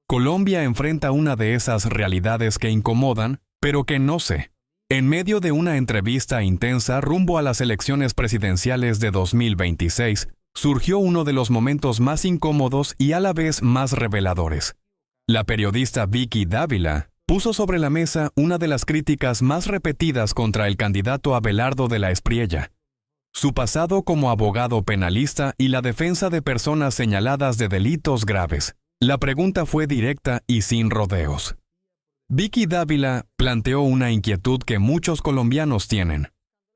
Colombia enfrenta una de esas realidades que incomodan, pero que no sé. En medio de una entrevista intensa rumbo a las elecciones presidenciales de 2026, surgió uno de los momentos más incómodos y a la vez más reveladores. La periodista Vicky Dávila puso sobre la mesa una de las críticas más repetidas contra el candidato Abelardo de la Espriella: su pasado como abogado penalista y la defensa de personas señaladas de delitos graves. La pregunta fue directa y sin rodeos. Vicky Dávila planteó una inquietud que muchos colombianos tienen.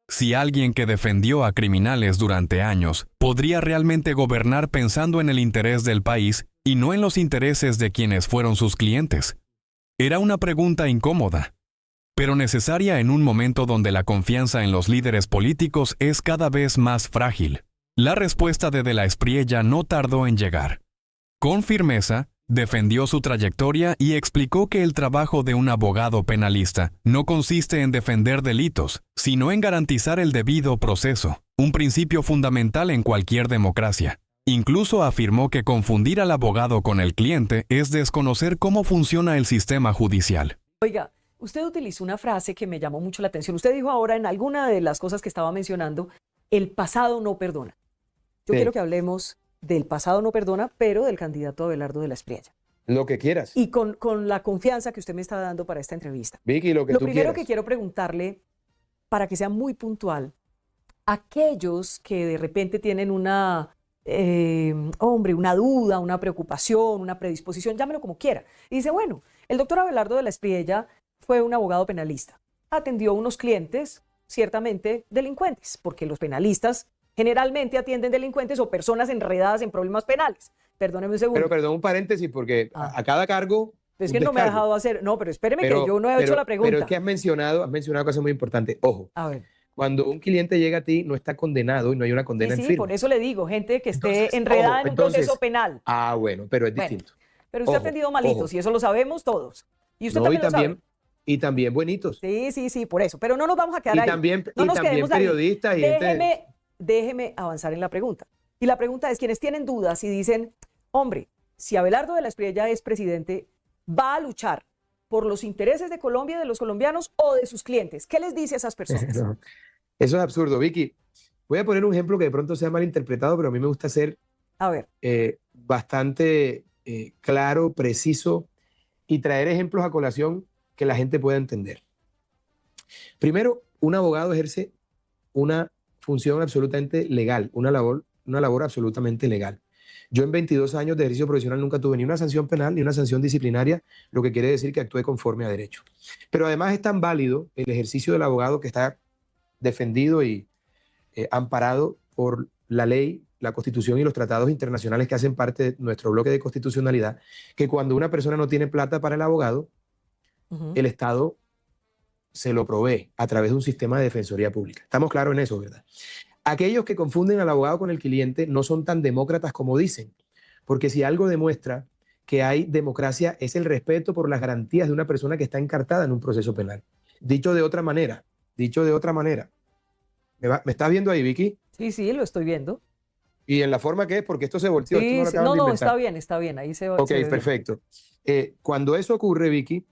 Si alguien que defendió a criminales durante años podría realmente gobernar pensando en el interés del país y no en los intereses de quienes fueron sus clientes. Era una pregunta incómoda, pero necesaria en un momento donde la confianza en los líderes políticos es cada vez más frágil. La respuesta de la Espriella no tardó en llegar. Con firmeza, defendió su trayectoria y explicó que el trabajo de un abogado penalista no consiste en defender delitos, sino en garantizar el debido proceso, un principio fundamental en cualquier democracia. Incluso afirmó que confundir al abogado con el cliente es desconocer cómo funciona el sistema judicial. Oiga, usted utilizó una frase que me llamó mucho la atención. Usted dijo ahora en alguna de las cosas que estaba mencionando, el pasado no perdona. Yo quiero que hablemos del pasado no perdona, pero del candidato Abelardo de la Espriella. Lo que quieras. Y con la confianza que usted me está dando para esta entrevista. Vicky, lo que tú quieras. Lo primero que quiero preguntarle, para que sea muy puntual, aquellos que de repente tienen una duda, una preocupación, una predisposición, llámelo como quiera. Y dice, bueno, el doctor Abelardo de la Espriella fue un abogado penalista. Atendió a unos clientes, ciertamente delincuentes, porque los penalistas generalmente atienden delincuentes o personas enredadas en problemas penales. Perdóneme un segundo. Pero perdón, un paréntesis, porque a cada cargo... Es que no me ha dejado hacer... No, pero espéreme que yo no he hecho la pregunta. Pero es que has mencionado cosas muy importantes. Ojo, a ver, cuando un cliente llega a ti, no está condenado y no hay una condena en firme. Sí, por eso le digo, gente que esté enredada en un proceso penal. Ah, bueno, pero es distinto. Pero usted ha atendido malitos y eso lo sabemos todos. Y usted también lo sabe. Y también buenitos. Sí, por eso. Pero no nos vamos a quedar ahí. No nos quedemos periodistas y Déjeme avanzar en la pregunta. Y la pregunta es, quienes tienen dudas y dicen, hombre, si Abelardo de la Espriella es presidente, ¿va a luchar por los intereses de Colombia, de los colombianos o de sus clientes? ¿Qué les dice a esas personas? No, eso es absurdo, Vicky. Voy a poner un ejemplo que de pronto sea malinterpretado, pero a mí me gusta ser bastante claro, preciso y traer ejemplos a colación que la gente pueda entender. Primero, un abogado ejerce una función absolutamente legal, una labor absolutamente legal. Yo en 22 años de ejercicio profesional nunca tuve ni una sanción penal ni una sanción disciplinaria, lo que quiere decir que actué conforme a derecho. Pero además es tan válido el ejercicio del abogado que está defendido y amparado por la ley, la Constitución y los tratados internacionales que hacen parte de nuestro bloque de constitucionalidad, que cuando una persona no tiene plata para el abogado, el Estado se lo provee a través de un sistema de defensoría pública. Estamos claros en eso, ¿verdad? Aquellos que confunden al abogado con el cliente no son tan demócratas como dicen, porque si algo demuestra que hay democracia es el respeto por las garantías de una persona que está encartada en un proceso penal. Dicho de otra manera, ¿me estás viendo ahí, Vicky? Sí, lo estoy viendo. ¿Y en la forma que es? Porque esto se volteó. Sí, no, está bien, ahí se va. Ok, perfecto. Cuando eso ocurre, Vicky,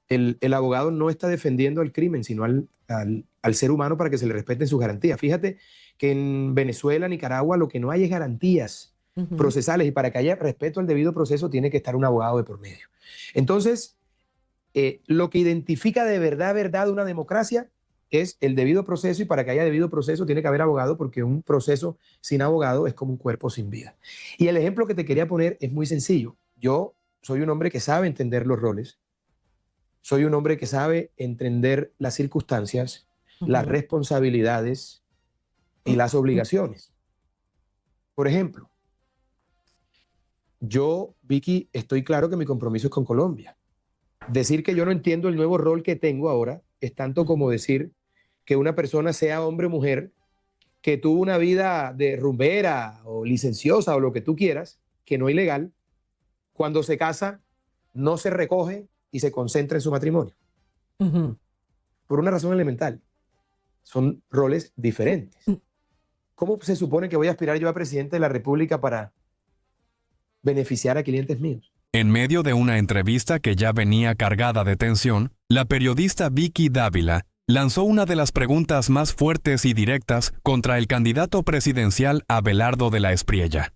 el abogado no está defendiendo el crimen, sino al ser humano para que se le respeten sus garantías. Fíjate que en Venezuela, Nicaragua, lo que no hay es garantías procesales, y para que haya respeto al debido proceso tiene que estar un abogado de por medio. Entonces, lo que identifica de verdad una democracia es el debido proceso, y para que haya debido proceso tiene que haber abogado, porque un proceso sin abogado es como un cuerpo sin vida. Y el ejemplo que te quería poner es muy sencillo. Yo soy un hombre que sabe entender los roles, soy un hombre que sabe entender las circunstancias, las responsabilidades y las obligaciones. Por ejemplo, yo, Vicky, estoy claro que mi compromiso es con Colombia. Decir que yo no entiendo el nuevo rol que tengo ahora es tanto como decir que una persona, sea hombre o mujer, que tuvo una vida de rumbera o licenciosa o lo que tú quieras, que no es ilegal, cuando se casa no se recoge y se concentra en su matrimonio. Por una razón elemental. Son roles diferentes. ¿Cómo se supone que voy a aspirar yo a presidente de la República para beneficiar a clientes míos? En medio de una entrevista que ya venía cargada de tensión, la periodista Vicky Dávila lanzó una de las preguntas más fuertes y directas contra el candidato presidencial Abelardo de la Espriella.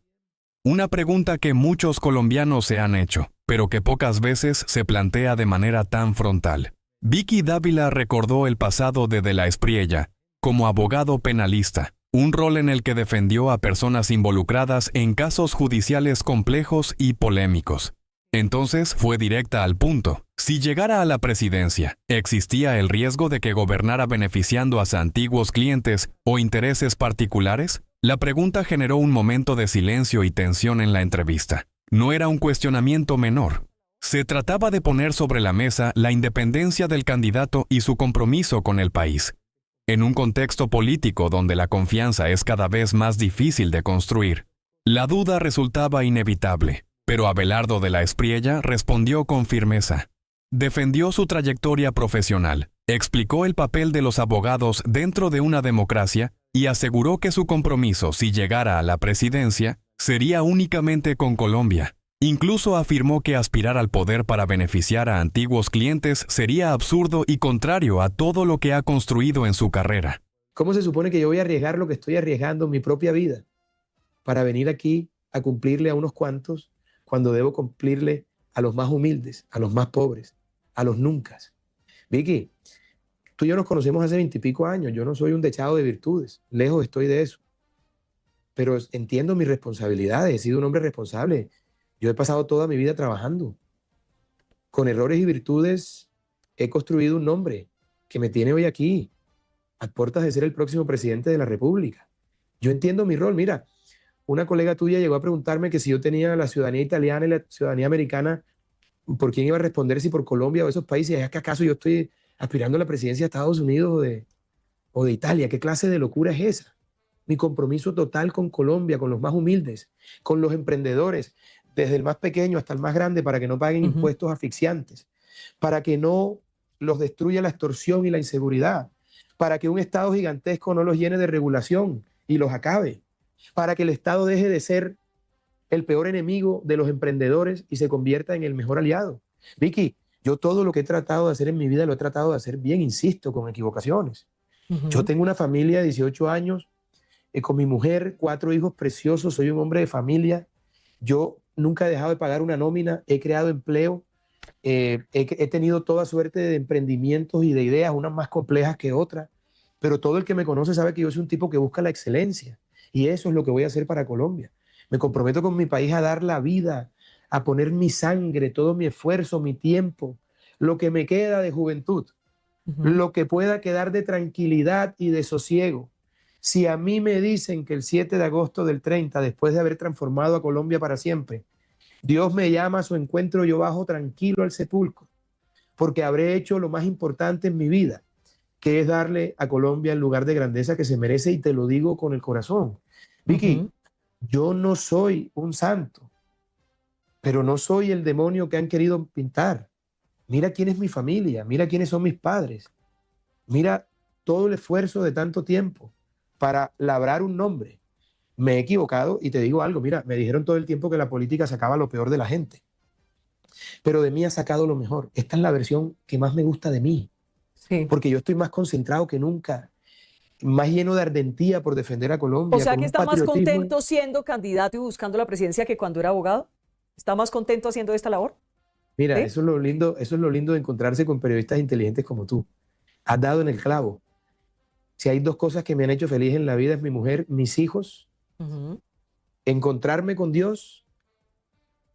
Una pregunta que muchos colombianos se han hecho, pero que pocas veces se plantea de manera tan frontal. Vicky Dávila recordó el pasado de la Espriella como abogado penalista, un rol en el que defendió a personas involucradas en casos judiciales complejos y polémicos. Entonces fue directa al punto. Si llegara a la presidencia, ¿existía el riesgo de que gobernara beneficiando a sus antiguos clientes o intereses particulares? La pregunta generó un momento de silencio y tensión en la entrevista. No era un cuestionamiento menor. Se trataba de poner sobre la mesa la independencia del candidato y su compromiso con el país. En un contexto político donde la confianza es cada vez más difícil de construir, la duda resultaba inevitable, pero Abelardo de la Espriella respondió con firmeza. Defendió su trayectoria profesional, explicó el papel de los abogados dentro de una democracia y aseguró que su compromiso, si llegara a la presidencia, sería únicamente con Colombia. Incluso afirmó que aspirar al poder para beneficiar a antiguos clientes sería absurdo y contrario a todo lo que ha construido en su carrera. ¿Cómo se supone que yo voy a arriesgar lo que estoy arriesgando, mi propia vida, para venir aquí a cumplirle a unos cuantos cuando debo cumplirle a los más humildes, a los más pobres, a los nuncas? Vicky, tú y yo nos conocemos hace 20 y pico años. Yo no soy un dechado de virtudes, lejos estoy de eso. Pero entiendo mis responsabilidades, he sido un hombre responsable. Yo he pasado toda mi vida trabajando. Con errores y virtudes he construido un nombre que me tiene hoy aquí, a puertas de ser el próximo presidente de la República. Yo entiendo mi rol. Mira, una colega tuya llegó a preguntarme que si yo tenía la ciudadanía italiana y la ciudadanía americana, ¿por quién iba a responder? Si por Colombia o esos países. ¿Es que acaso yo estoy aspirando a la presidencia de Estados Unidos o de Italia? ¿Qué clase de locura es esa? Mi compromiso total con Colombia, con los más humildes, con los emprendedores, desde el más pequeño hasta el más grande, para que no paguen impuestos asfixiantes, para que no los destruya la extorsión y la inseguridad, para que un Estado gigantesco no los llene de regulación y los acabe, para que el Estado deje de ser el peor enemigo de los emprendedores y se convierta en el mejor aliado. Vicky, yo todo lo que he tratado de hacer en mi vida lo he tratado de hacer bien, insisto, con equivocaciones. Yo tengo una familia de 18 años, con mi mujer, 4 hijos preciosos, soy un hombre de familia. Yo nunca he dejado de pagar una nómina, he creado empleo, he tenido toda suerte de emprendimientos y de ideas, unas más complejas que otras, pero todo el que me conoce sabe que yo soy un tipo que busca la excelencia y eso es lo que voy a hacer para Colombia. Me comprometo con mi país a dar la vida, a poner mi sangre, todo mi esfuerzo, mi tiempo, lo que me queda de juventud, lo que pueda quedar de tranquilidad y de sosiego. Si a mí me dicen que el 7 de agosto del 30, después de haber transformado a Colombia para siempre, Dios me llama a su encuentro, yo bajo tranquilo al sepulcro, porque habré hecho lo más importante en mi vida, que es darle a Colombia el lugar de grandeza que se merece, y te lo digo con el corazón. Vicky, yo no soy un santo, pero no soy el demonio que han querido pintar. Mira quién es mi familia, mira quiénes son mis padres, mira todo el esfuerzo de tanto tiempo para labrar un nombre. Me he equivocado y te digo algo, mira, me dijeron todo el tiempo que la política sacaba lo peor de la gente, pero de mí ha sacado lo mejor. Esta es la versión que más me gusta de mí, porque yo estoy más concentrado que nunca, más lleno de ardentía por defender a Colombia. O sea que está más contento siendo candidato y buscando la presidencia que cuando era abogado. ¿Está más contento haciendo esta labor? Mira, eso es lo lindo de encontrarse con periodistas inteligentes como tú. Has dado en el clavo. Si hay 2 cosas que me han hecho feliz en la vida, es mi mujer, mis hijos, encontrarme con Dios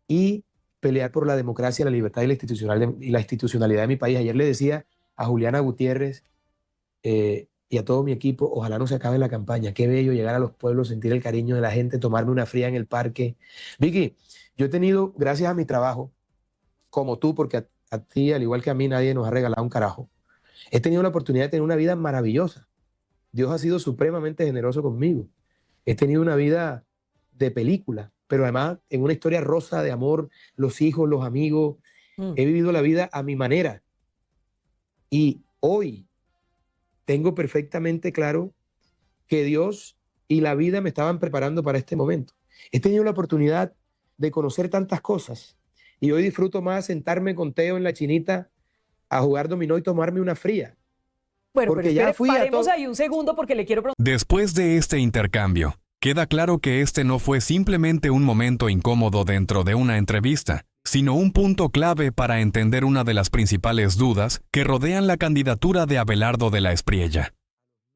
y pelear por la democracia, la libertad y la institucionalidad de mi país. Ayer le decía a Juliana Gutiérrez y a todo mi equipo, ojalá no se acabe la campaña. Qué bello llegar a los pueblos, sentir el cariño de la gente, tomarme una fría en el parque. Vicky, yo he tenido, gracias a mi trabajo, como tú, porque a ti, al igual que a mí, nadie nos ha regalado un carajo, he tenido la oportunidad de tener una vida maravillosa. Dios ha sido supremamente generoso conmigo. He tenido una vida de película, pero además en una historia rosa de amor, los hijos, los amigos. He vivido la vida a mi manera. Y hoy tengo perfectamente claro que Dios y la vida me estaban preparando para este momento. He tenido la oportunidad de conocer tantas cosas Y hoy disfruto más sentarme con Teo en la chinita a jugar dominó y tomarme una fría. Bueno, Porque pero ya espere, fui a paremos todo. ahí un segundo porque le quiero preguntar. Después de este intercambio, queda claro que este no fue simplemente un momento incómodo dentro de una entrevista, sino un punto clave para entender una de las principales dudas que rodean la candidatura de Abelardo de la Espriella.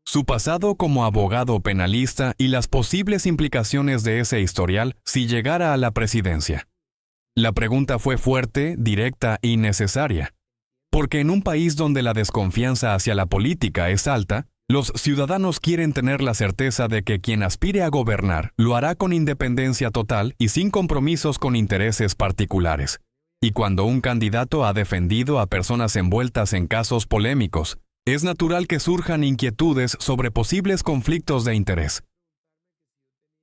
Su pasado como abogado penalista y las posibles implicaciones de ese historial si llegara a la presidencia. La pregunta fue fuerte, directa y necesaria. Porque en un país donde la desconfianza hacia la política es alta, los ciudadanos quieren tener la certeza de que quien aspire a gobernar lo hará con independencia total y sin compromisos con intereses particulares. Y cuando un candidato ha defendido a personas envueltas en casos polémicos, es natural que surjan inquietudes sobre posibles conflictos de interés.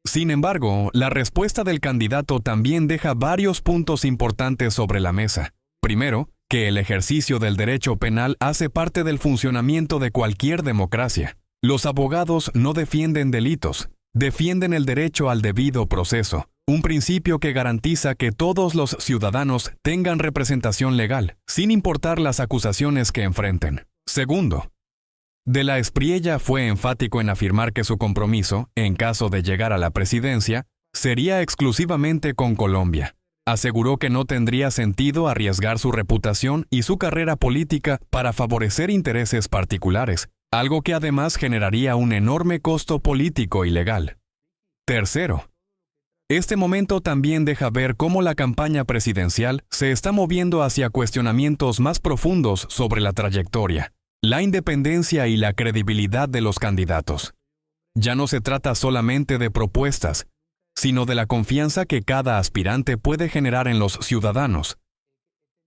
Sin embargo, la respuesta del candidato también deja varios puntos importantes sobre la mesa. Primero, que el ejercicio del derecho penal hace parte del funcionamiento de cualquier democracia. Los abogados no defienden delitos, defienden el derecho al debido proceso, un principio que garantiza que todos los ciudadanos tengan representación legal, sin importar las acusaciones que enfrenten. Segundo, de la Espriella fue enfático en afirmar que su compromiso, en caso de llegar a la presidencia, sería exclusivamente con Colombia. Aseguró que no tendría sentido arriesgar su reputación y su carrera política para favorecer intereses particulares, algo que además generaría un enorme costo político y legal. Tercero, este momento también deja ver cómo la campaña presidencial se está moviendo hacia cuestionamientos más profundos sobre la trayectoria, la independencia y la credibilidad de los candidatos. Ya no se trata solamente de propuestas, sino de la confianza que cada aspirante puede generar en los ciudadanos.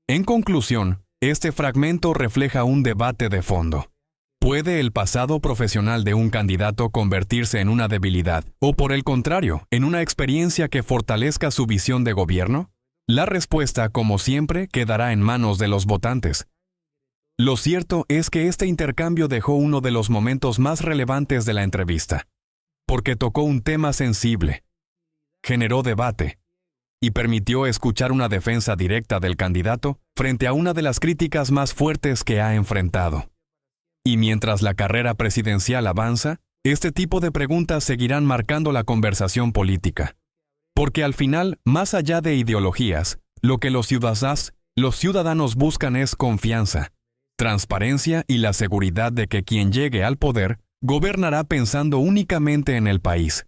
En conclusión, este fragmento refleja un debate de fondo. ¿Puede el pasado profesional de un candidato convertirse en una debilidad o, por el contrario, en una experiencia que fortalezca su visión de gobierno? La respuesta, como siempre, quedará en manos de los votantes. Lo cierto es que este intercambio dejó uno de los momentos más relevantes de la entrevista, porque tocó un tema sensible, generó debate y permitió escuchar una defensa directa del candidato frente a una de las críticas más fuertes que ha enfrentado. Y mientras la carrera presidencial avanza, este tipo de preguntas seguirán marcando la conversación política. Porque al final, más allá de ideologías, lo que los ciudadanos buscan es confianza, transparencia y la seguridad de que quien llegue al poder gobernará pensando únicamente en el país,